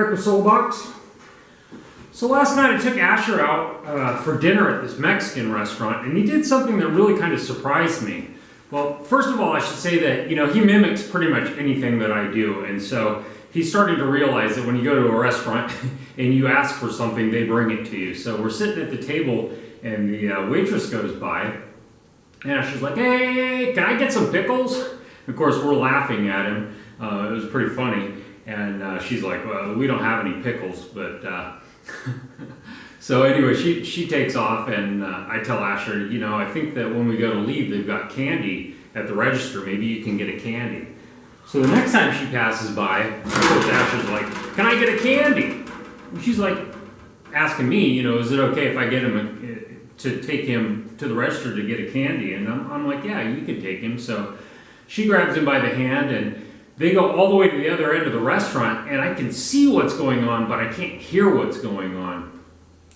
Eric with Soul Box. So last night I took Asher out for dinner at this Mexican restaurant, and he did something that really kind of surprised me. Well, first of all, I should say that, he mimics pretty much anything that I do, and so he's starting to realize that when you go to a restaurant and you ask for something, they bring it to you. So we're sitting at the table, and the waitress goes by, and Asher's like, "Hey, can I get some pickles?" Of course, we're laughing at him. It was pretty funny. And she's like, "Well, we don't have any pickles," but so anyway, she takes off, and I tell Asher, I think that when we go to leave, they've got candy at the register. Maybe you can get a candy. So the next time she passes by, of course, Asher's like, "Can I get a candy?" And she's like asking me, is it okay if I get him to take him to the register to get a candy? And I'm like, "Yeah, you can take him." So she grabs him by the hand, and they go all the way to the other end of the restaurant, and I can see what's going on, but I can't hear what's going on.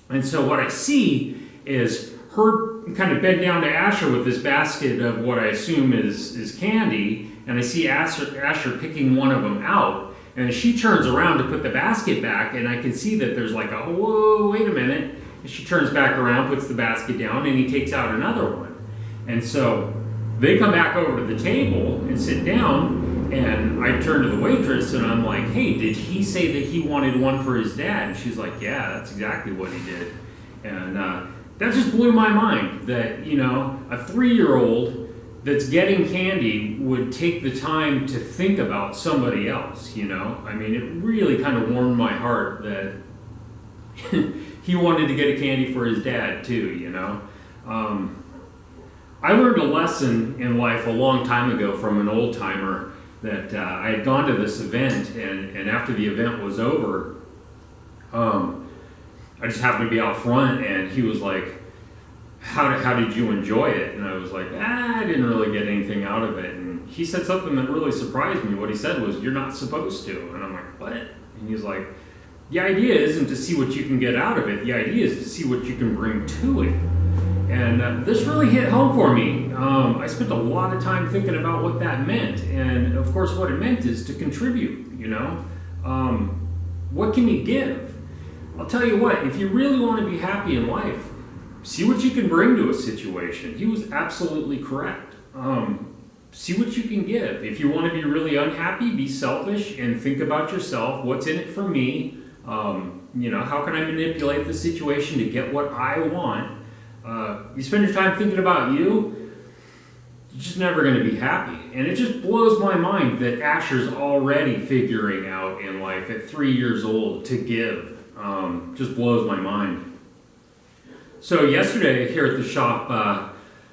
And so what I see is her kind of bend down to Asher with this basket of what I assume is candy, and I see Asher picking one of them out, and she turns around to put the basket back, and I can see that there's like a, "Whoa, wait a minute." And she turns back around, puts the basket down, and he takes out another one. And so they come back over to the table and sit down, and I turn to the waitress and I'm like, "Hey, did he say that he wanted one for his dad?" And she's like, "Yeah, that's exactly what he did." And that just blew my mind that, a 3-year-old that's getting candy would take the time to think about somebody else, I mean, it really kind of warmed my heart that he wanted to get a candy for his dad too, I learned a lesson in life a long time ago from an old timer that I had gone to this event, and after the event was over, I just happened to be out front, and he was like, how did you enjoy it? And I was like, I didn't really get anything out of it. And he said something that really surprised me. What he said was, "You're not supposed to." And I'm like, "What?" And he's like, "The idea isn't to see what you can get out of it. The idea is to see what you can bring to it." And this really hit home for me. I spent a lot of time thinking about what that meant. And of course, what it meant is to contribute, What can you give? I'll tell you what, if you really want to be happy in life, see what you can bring to a situation. He was absolutely correct. See what you can give. If you want to be really unhappy, be selfish and think about yourself. What's in it for me? How can I manipulate the situation to get what I want? You spend your time thinking about you're just never going to be happy. And it just blows my mind that Asher's already figuring out in life at 3 years old to give. Just blows my mind. So yesterday here at the shop,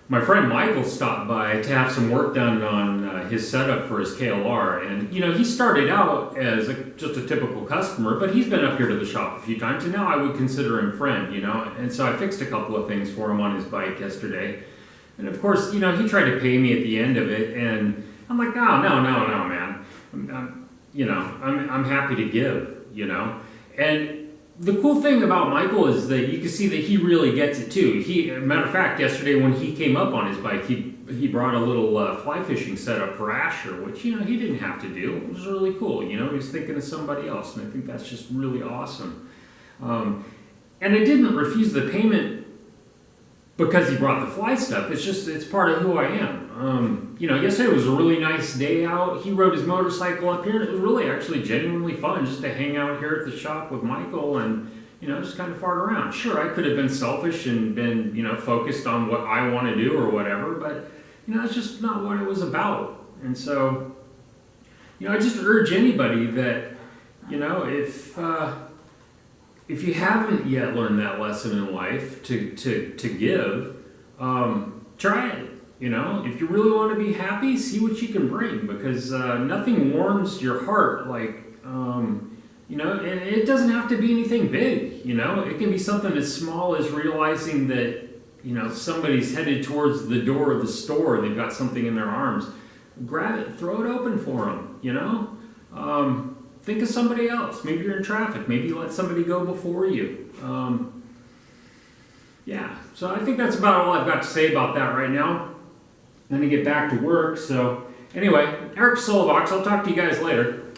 my friend Michael stopped by to have some work done on his setup for his KLR. And, he started out as just a typical customer, but he's been up here to the shop a few times, and now I would consider him friend, And so I fixed a couple of things for him on his bike yesterday. And of course, he tried to pay me at the end of it, and I'm like, no, man. I'm happy to give, And the cool thing about Michael is that you can see that he really gets it too. Matter of fact, yesterday when he came up on his bike, he brought a little fly fishing setup for Asher, which he didn't have to do. It was really cool. He was thinking of somebody else, and I think that's just really awesome. And I didn't refuse the payment because he brought the fly stuff. It's part of who I am. Yesterday was a really nice day out. He rode his motorcycle up here, and it was really actually genuinely fun just to hang out here at the shop with Michael and, just kind of fart around. Sure, I could have been selfish and been, focused on what I want to do or whatever, but, that's just not what it was about. And so, I just urge anybody that, if you haven't yet learned that lesson in life to give, try it. If you really want to be happy, see what you can bring, because nothing warms your heart like, and it doesn't have to be anything big, It can be something as small as realizing that, somebody's headed towards the door of the store, they've got something in their arms. Grab it, throw it open for them, Think of somebody else. Maybe you're in traffic. Maybe you let somebody go before you. So I think that's about all I've got to say about that right now. I'm going to get back to work. So anyway, Eric Soul Box. I'll talk to you guys later.